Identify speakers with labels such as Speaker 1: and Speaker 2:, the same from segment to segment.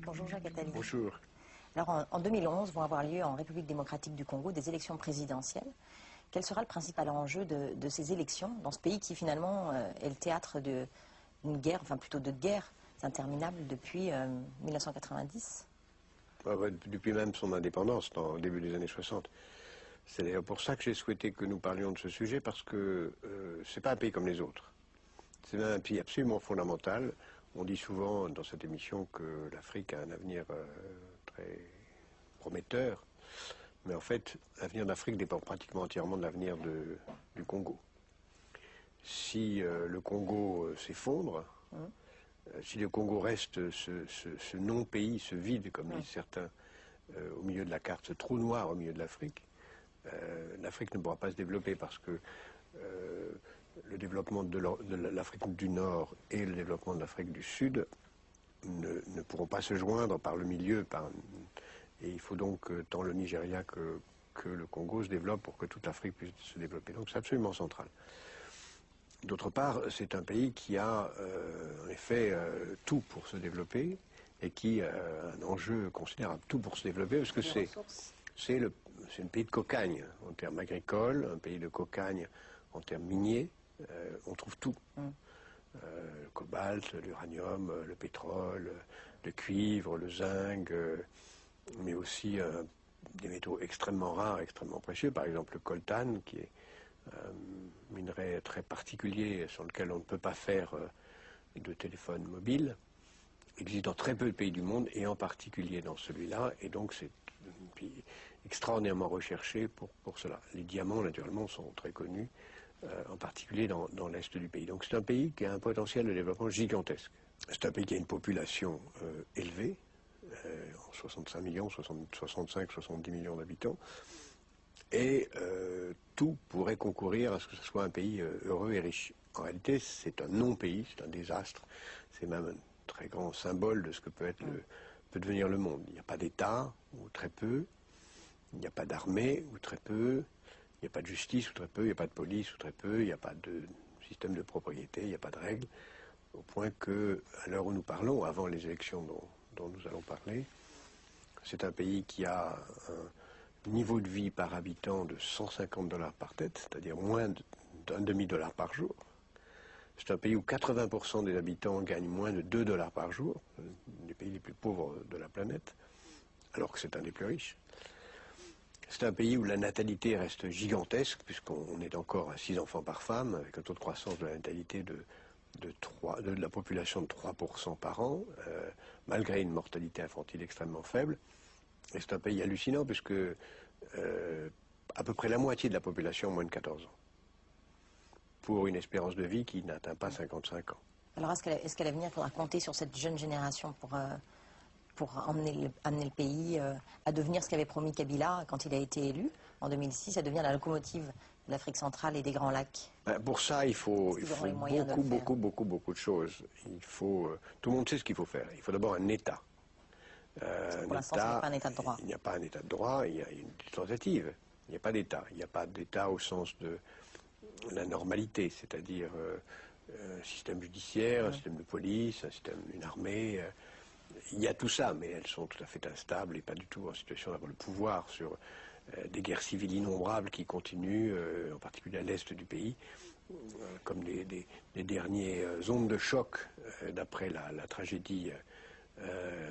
Speaker 1: Bonjour Jacques Attali.
Speaker 2: Bonjour.
Speaker 1: Alors en 2011 vont avoir lieu en République démocratique du Congo des élections présidentielles. Quel sera le principal enjeu de ces élections dans ce pays qui finalement est le théâtre d'une guerre, enfin plutôt de guerres interminables depuis 1990 ?
Speaker 2: Depuis même son indépendance, au début des années 60. C'est d'ailleurs pour ça que j'ai souhaité que nous parlions de ce sujet, parce que c'est pas un pays comme les autres. C'est même un pays absolument fondamental. On dit souvent dans cette émission que l'Afrique a un avenir très prometteur, mais en fait, l'avenir d'Afrique dépend pratiquement entièrement de l'avenir du Congo. Si le Congo s'effondre, si le Congo reste ce non-pays, ce vide, comme disent certains, au milieu de la carte, ce trou noir au milieu de l'Afrique, l'Afrique ne pourra pas se développer, parce que le développement de l'Afrique du Nord et le développement de l'Afrique du Sud ne pourront pas se joindre par le milieu. Et il faut donc tant le Nigeria que le Congo se développent pour que toute l'Afrique puisse se développer. Donc c'est absolument central. D'autre part, c'est un pays qui a en effet tout pour se développer, et qui a un enjeu considérable, tout pour se développer, parce que c'est un pays de cocagne en termes agricoles, un pays de cocagne en termes miniers. On trouve tout. Le cobalt, l'uranium, le pétrole, le cuivre, le zinc, mais aussi des métaux extrêmement rares, extrêmement précieux. Par exemple, le coltan, qui est un minerai très particulier sur lequel on ne peut pas faire de téléphone mobile, existe dans très peu de pays du monde, et en particulier dans celui-là, et donc c'est un pays extraordinairement recherché pour cela. Les diamants, naturellement, sont très connus, en particulier dans l'est du pays. Donc c'est un pays qui a un potentiel de développement gigantesque. C'est un pays qui a une population élevée, 65 millions, 65-70 millions d'habitants, et tout pourrait concourir à ce que ce soit un pays heureux et riche. En réalité, c'est un non-pays, c'est un désastre, c'est même un très grand symbole de ce que peut devenir le monde. Il n'y a pas d'État, ou très peu, il n'y a pas d'armée, ou très peu, il n'y a pas de justice, ou très peu, il n'y a pas de police, ou très peu, il n'y a pas de système de propriété, il n'y a pas de règles, au point que, à l'heure où nous parlons, avant les élections dont nous allons parler, c'est un pays qui a un niveau de vie par habitant de 150 $ par tête, c'est-à-dire moins d'un demi-dollar par jour. C'est un pays où 80% des habitants gagnent moins de 2 $ par jour, des pays les plus pauvres de la planète, alors que c'est un des plus riches. C'est un pays où la natalité reste gigantesque, puisqu'on est encore à 6 enfants par femme, avec un taux de croissance de la natalité de la population de 3% par an, malgré une mortalité infantile extrêmement faible. Et c'est un pays hallucinant, puisque à peu près la moitié de la population a moins de 14 ans, pour une espérance de vie qui n'atteint pas 55 ans.
Speaker 1: Alors est-ce qu'à l'avenir, il faudra compter sur cette jeune génération pour amener le pays à devenir ce qu'avait promis Kabila quand il a été élu en 2006, à devenir la locomotive de l'Afrique centrale et des Grands Lacs?
Speaker 2: Pour ça, il faut beaucoup de choses. Tout le monde sait ce qu'il faut faire. Il faut d'abord un État.
Speaker 1: Pour l'instant, ce n'est pas un État de droit.
Speaker 2: Il n'y a pas un État de droit, il y a une tentative. Il n'y a pas d'État. Il n'y a pas d'État au sens de la normalité, c'est-à-dire un système judiciaire, un système de police, une armée. Il y a tout ça, mais elles sont tout à fait instables et pas du tout en situation d'avoir le pouvoir sur des guerres civiles innombrables qui continuent, en particulier à l'est du pays, comme les dernières ondes de choc d'après la tragédie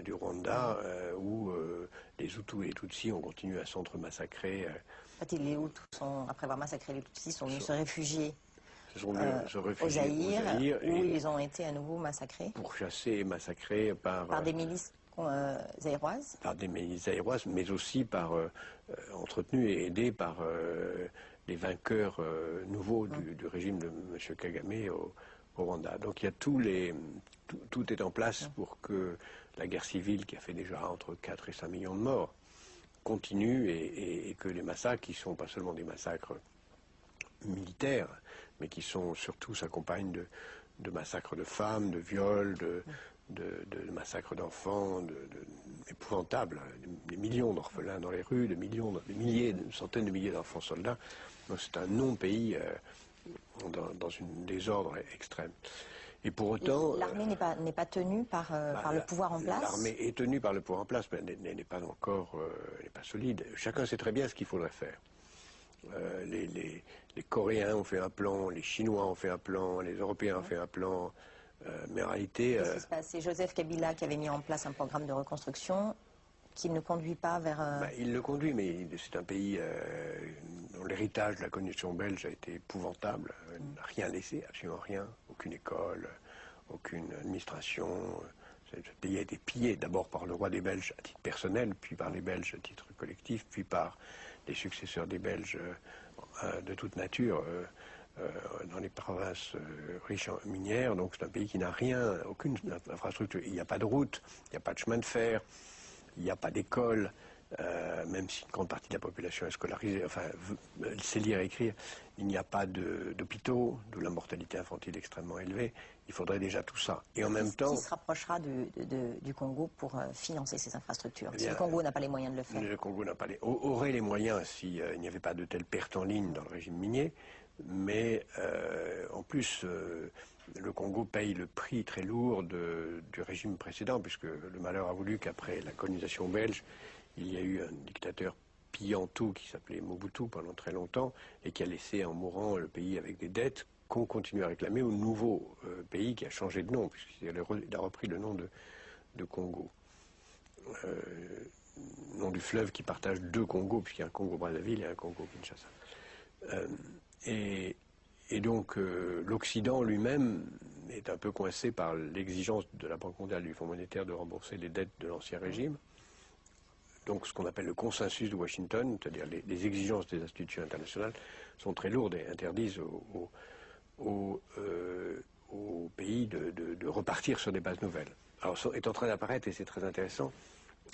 Speaker 2: du Rwanda, où les Hutus et les Tutsis ont continué à s'entre-massacrer.
Speaker 1: En fait, les Hutus, après avoir massacré les Tutsis, sont venus se réfugier
Speaker 2: au
Speaker 1: Zaïre, où ils ont été à nouveau massacrés.
Speaker 2: Pourchassés et massacrés par
Speaker 1: des milices zaïroises.
Speaker 2: Par des milices zaïroises, mais aussi entretenus et aidés par les vainqueurs nouveaux du régime de M. Kagame au Rwanda. Donc il y a tout est en place pour que la guerre civile, qui a fait déjà entre 4 et 5 millions de morts, continue, et que les massacres, qui ne sont pas seulement des massacres militaires, mais qui sont surtout s'accompagnent de massacres de femmes, de viols, de massacres d'enfants, épouvantables, des millions d'orphelins dans les rues, des milliers, des centaines de milliers d'enfants soldats. Donc c'est un non-pays dans une désordre extrême. Et pour autant...
Speaker 1: L'armée n'est pas tenue par le pouvoir en place.
Speaker 2: L'armée est tenue par le pouvoir en place, mais elle n'est pas encore elle n'est pas solide. Chacun sait très bien ce qu'il faudrait faire. Les Coréens ont fait un plan, les Chinois ont fait un plan, les Européens ont fait un plan, mais en réalité...
Speaker 1: Qu'est-ce qui se passe? C'est Joseph Kabila qui avait mis en place un programme de reconstruction qui ne conduit pas vers...
Speaker 2: il le conduit, mais c'est un pays dont l'héritage de la colonisation belge a été épouvantable. Rien laissé, absolument rien. Aucune école, aucune administration. Ce pays a été pillé d'abord par le roi des Belges à titre personnel, puis par les Belges à titre collectif, puis par les successeurs des Belges de toute nature dans les provinces riches en minières. Donc c'est un pays qui n'a rien, aucune infrastructure. Il n'y a pas de route, il n'y a pas de chemin de fer, il n'y a pas d'école, même si une grande partie de la population est scolarisée, enfin, sait lire et écrire. Il n'y a pas d'hôpitaux, d'où la mortalité infantile extrêmement élevée. Il faudrait déjà tout ça. Et en même temps...
Speaker 1: Qui se rapprochera du Congo pour financer ces infrastructures?
Speaker 2: Eh bien,
Speaker 1: si le Congo n'a pas les moyens de le faire.
Speaker 2: Le Congo n'a pas aurait les moyens s'il n'y avait pas de telles pertes en ligne dans le régime minier. Mais en plus, le Congo paye le prix très lourd du régime précédent, puisque le malheur a voulu qu'après la colonisation belge, il y a eu un dictateur pillant tout qui s'appelait Mobutu pendant très longtemps et qui a laissé en mourant le pays avec des dettes qu'on continue à réclamer au nouveau pays qui a changé de nom, puisqu'il a repris le nom de Congo. Nom du fleuve qui partage deux Congos, puisqu'il y a un Congo-Brazzaville et un Congo-Kinshasa. Et donc l'Occident lui-même est un peu coincé par l'exigence de la Banque mondiale, du Fonds monétaire, de rembourser les dettes de l'ancien régime. Donc ce qu'on appelle le consensus de Washington, c'est-à-dire les exigences des institutions internationales, sont très lourdes et interdisent aux pays de repartir sur des bases nouvelles. Alors est en train d'apparaître, et c'est très intéressant,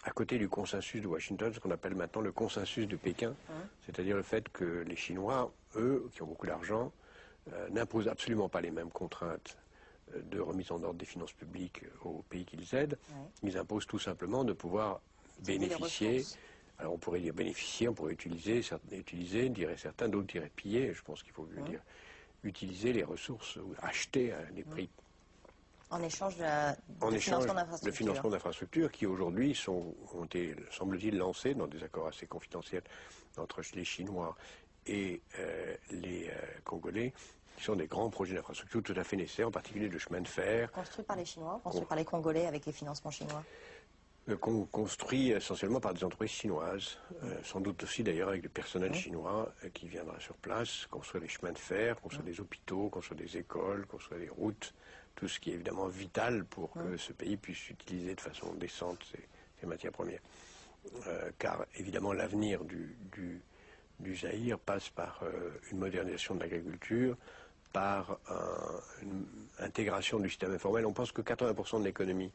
Speaker 2: à côté du consensus de Washington, ce qu'on appelle maintenant le consensus de Pékin, c'est-à-dire le fait que les Chinois, eux, qui ont beaucoup d'argent, n'imposent absolument pas les mêmes contraintes de remise en ordre des finances publiques aux pays qu'ils aident. Ils imposent tout simplement de pouvoir bénéficier. Alors on pourrait dire bénéficier, on pourrait utiliser, diraient certains, d'autres diraient piller. Je pense qu'il faut dire utiliser les ressources ou acheter à des prix.
Speaker 1: En échange de
Speaker 2: financement d'infrastructures qui aujourd'hui ont été, semble-t-il, lancés dans des accords assez confidentiels entre les Chinois et les Congolais, qui sont des grands projets d'infrastructures tout à fait nécessaires, en particulier de chemin de fer.
Speaker 1: Construits par les Chinois, construits par les Congolais avec les financements chinois?
Speaker 2: Construit essentiellement par des entreprises chinoises, sans doute aussi d'ailleurs avec du personnel chinois qui viendra sur place, construire des chemins de fer, construire des hôpitaux, construire des écoles, construire des routes, tout ce qui est évidemment vital pour que ce pays puisse utiliser de façon décente ses matières premières. Car évidemment l'avenir du Zaïre passe par une modernisation de l'agriculture, par une intégration du système informel. On pense que 80% de l'économie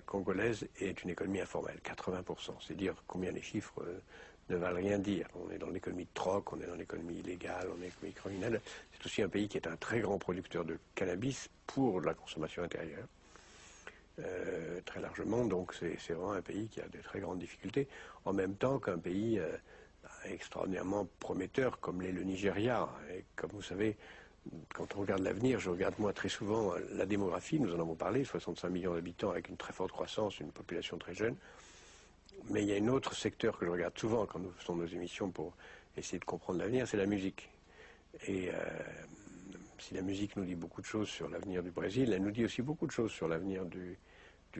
Speaker 2: congolaise est une économie informelle, 80%. C'est dire combien les chiffres ne valent rien dire. On est dans l'économie de troc, on est dans l'économie illégale, on est dans l'économie criminelle. C'est aussi un pays qui est un très grand producteur de cannabis pour la consommation intérieure, très largement. Donc c'est vraiment un pays qui a de très grandes difficultés, en même temps qu'un pays extraordinairement prometteur comme l'est le Nigeria. Et comme vous savez, quand on regarde l'avenir, je regarde moi très souvent la démographie, nous en avons parlé, 65 millions d'habitants avec une très forte croissance, une population très jeune. Mais il y a un autre secteur que je regarde souvent quand nous faisons nos émissions pour essayer de comprendre l'avenir, c'est la musique. Et si la musique nous dit beaucoup de choses sur l'avenir du Brésil, elle nous dit aussi beaucoup de choses sur l'avenir du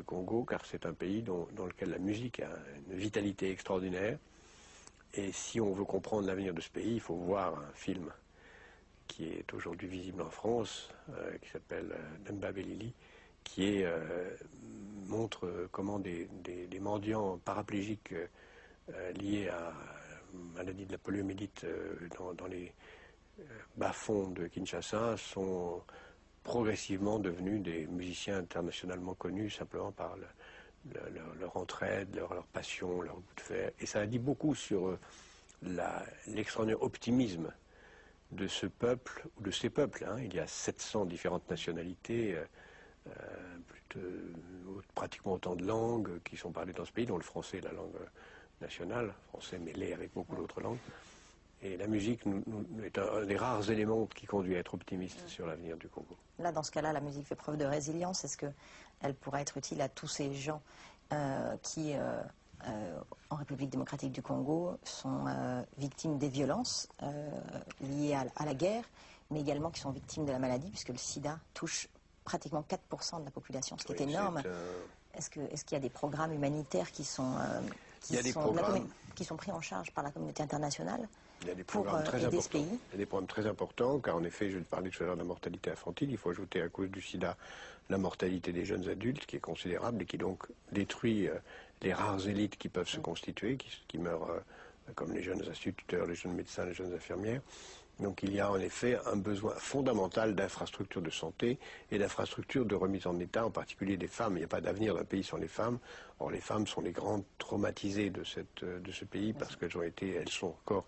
Speaker 2: Congo, car c'est un pays dans lequel la musique a une vitalité extraordinaire. Et si on veut comprendre l'avenir de ce pays, il faut voir un film qui est aujourd'hui visible en France, qui s'appelle Dembabelili, qui montre comment des mendiants paraplégiques liés à la maladie de la poliomyélite dans les bas-fonds de Kinshasa sont progressivement devenus des musiciens internationalement connus simplement par leur entraide, leur passion, leur goût de faire. Et ça a dit beaucoup sur l'extraordinaire optimisme de ce peuple, ou de ces peuples. Il y a 700 différentes nationalités, pratiquement autant de langues qui sont parlées dans ce pays, dont le français est la langue nationale, français mêlé avec beaucoup d'autres langues. Et la musique est un des rares éléments qui conduit à être optimiste sur l'avenir du Congo.
Speaker 1: Là, dans ce cas-là, la musique fait preuve de résilience. Est-ce qu'elle pourrait être utile à tous ces gens qui, en République démocratique du Congo, sont victimes des violences liées à la guerre, mais également qui sont victimes de la maladie, puisque le sida touche pratiquement 4% de la population, ce qui est énorme. Est-ce qu'il y a des programmes humanitaires qui sont pris en charge par la communauté internationale?
Speaker 2: Il y a des programmes très importants. Il y a des programmes très importants, car en effet, je parlais tout à l'heure de la mortalité infantile. Il faut ajouter à cause du sida la mortalité des jeunes adultes, qui est considérable et qui donc détruit les rares élites qui peuvent se constituer, qui meurent comme les jeunes instituteurs, les jeunes médecins, les jeunes infirmières. Donc il y a en effet un besoin fondamental d'infrastructures de santé et d'infrastructures de remise en état, en particulier des femmes. Il n'y a pas d'avenir d'un pays sans les femmes. Or les femmes sont les grandes traumatisées de ce pays parce qu'elles sont encore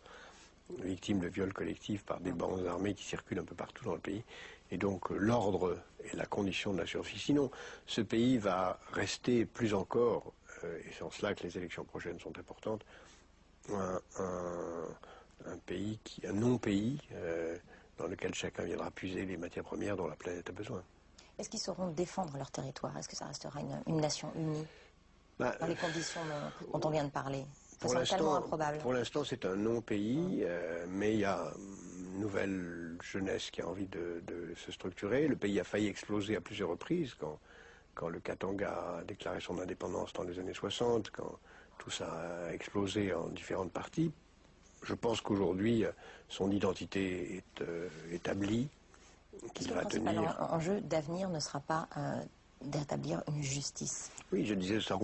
Speaker 2: victimes de viols collectifs par des bandes armées qui circulent un peu partout dans le pays. Et donc l'ordre est la condition de la survie. Sinon, ce pays va rester plus encore, et c'est en cela que les élections prochaines sont importantes, un non-pays dans lequel chacun viendra puiser les matières premières dont la planète a besoin.
Speaker 1: Est-ce qu'ils sauront défendre leur territoire? Est-ce que ça restera une nation unie dans les conditions dont on vient de parler?
Speaker 2: Pour l'instant, c'est un non-pays, mais il y a une nouvelle jeunesse qui a envie de se structurer. Le pays a failli exploser à plusieurs reprises, quand le Katanga a déclaré son indépendance dans les années 60, quand tout ça a explosé en différentes parties. Je pense qu'aujourd'hui, son identité est établie, qu'il va tenir.
Speaker 1: Le principal enjeu d'avenir ne sera pas d'établir une justice?
Speaker 2: Oui, je disais ça.